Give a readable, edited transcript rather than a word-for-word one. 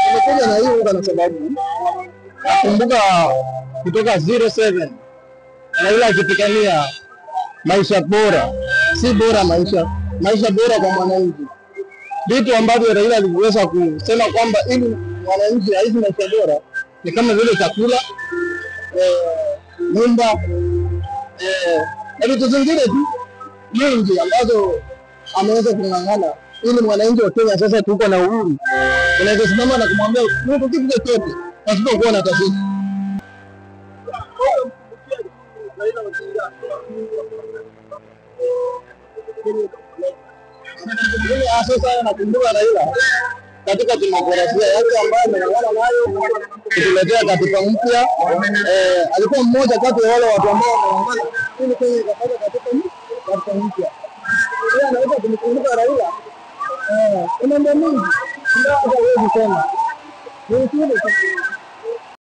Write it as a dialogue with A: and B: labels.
A: Nimekuja na hiyo kwa sababu nakumbuka kutoka 07 Raila akipigania maisha bora, si bora maisha bora kwa mwananchi. Vitu ambavyo Raila aliweza kusema kwamba ili mwananchi aishi maisha bora ni kama vile chakula, nyumba, na vitu zingine tu nyingi ambazo ameweza kung'ang'ana ili mwananchi wa Kenya sasa tuko na uhuru. Unaweza simama na kumwambia mtu kitu chochote pasipokuwa na tatizo. Mimi sasa nakumbuka Raila katika demokrasia yake ambayo ameungana nayo kutuletea katiba mpya. Alikuwa mmoja kati ya wale watu ambao wameungana ili Kenya ikapata katiba mpya. Yeye anaweza kumkumbuka Raila. Kuna mambo mengi ndio hawezi kusema. Ni